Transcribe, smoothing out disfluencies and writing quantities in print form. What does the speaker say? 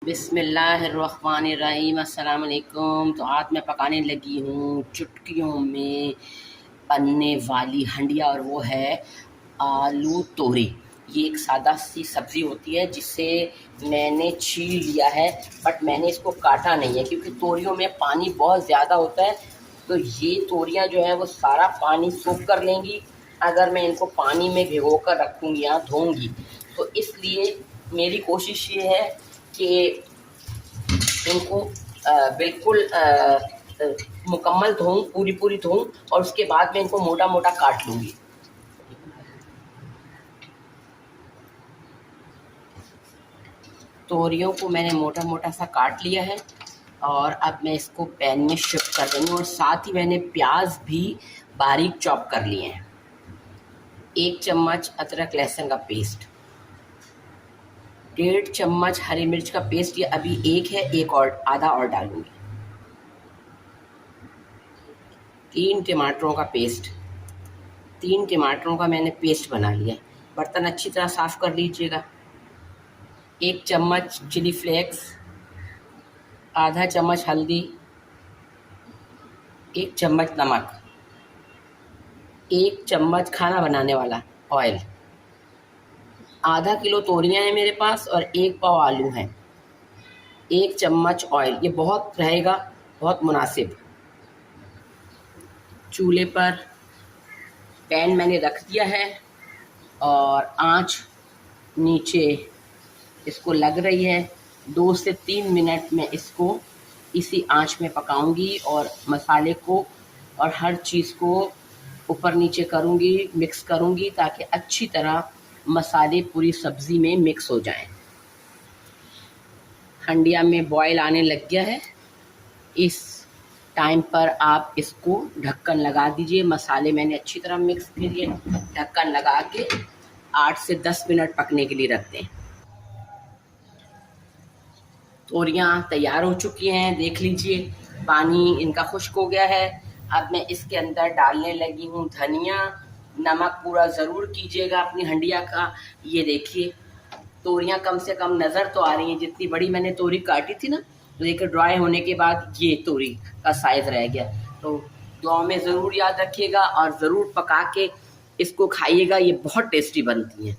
बिस्मिल्लाहिर्रहमानिर्रहीम। अस्सलाम वालेकुम। तो आज मैं पकाने लगी हूँ चुटकियों में बनने वाली हंडिया, और वो है आलू तोरी। ये एक सादा सी सब्ज़ी होती है जिसे मैंने छील लिया है, बट मैंने इसको काटा नहीं है क्योंकि तोरियों में पानी बहुत ज़्यादा होता है। तो ये तोरियां जो है वो सारा पानी सोख कर लेंगी अगर मैं इनको पानी में भिगो कर रखूँगी या धोऊँगी। तो इसलिए मेरी कोशिश ये है कि इनको बिल्कुल मुकम्मल धोऊं, पूरी पूरी धोऊं, और उसके बाद में इनको मोटा मोटा काट लूँगी। तोरियों को मैंने मोटा मोटा सा काट लिया है और अब मैं इसको पैन में शिफ्ट कर दूँगी। और साथ ही मैंने प्याज भी बारीक चॉप कर लिए हैं। 1 चम्मच अदरक लहसुन का पेस्ट, 1.5 चम्मच हरी मिर्च का पेस्ट, ये अभी एक है, एक और आधा और डालूंगी। 3 टमाटरों का पेस्ट, 3 टमाटरों का मैंने पेस्ट बना लिया। बर्तन अच्छी तरह साफ़ कर लीजिएगा। 1 चम्मच चिली फ्लेक्स, आधा चम्मच हल्दी, 1 चम्मच नमक, 1 चम्मच खाना बनाने वाला ऑयल, आधा किलो तोरियां हैं मेरे पास और 1 पाव आलू हैं, 1 चम्मच ऑयल, ये बहुत रहेगा, बहुत मुनासिब। चूल्हे पर पैन मैंने रख दिया है और आंच नीचे इसको लग रही है। 2 से 3 मिनट में इसको इसी आंच में पकाऊंगी और मसाले को और हर चीज़ को ऊपर नीचे करूंगी, मिक्स करूंगी ताकि अच्छी तरह मसाले पूरी सब्ज़ी में मिक्स हो जाएं। हंडिया में बॉयल आने लग गया है। इस टाइम पर आप इसको ढक्कन लगा दीजिए। मसाले मैंने अच्छी तरह मिक्स के लिए ढक्कन लगा के 8 से 10 मिनट पकने के लिए रख दें। तोरियां तैयार हो चुकी हैं, देख लीजिए, पानी इनका खुश्क हो गया है। अब मैं इसके अंदर डालने लगी हूँ धनिया। नमक पूरा ज़रूर कीजिएगा अपनी हंडिया का। ये देखिए, तोरियां कम से कम नज़र तो आ रही हैं, जितनी बड़ी मैंने तोरी काटी थी ना, लेकर ड्राई होने के बाद ये तोरी का साइज़ रह गया। तो दुआ में ज़रूर याद रखिएगा और ज़रूर पका के इसको खाइएगा, ये बहुत टेस्टी बनती हैं।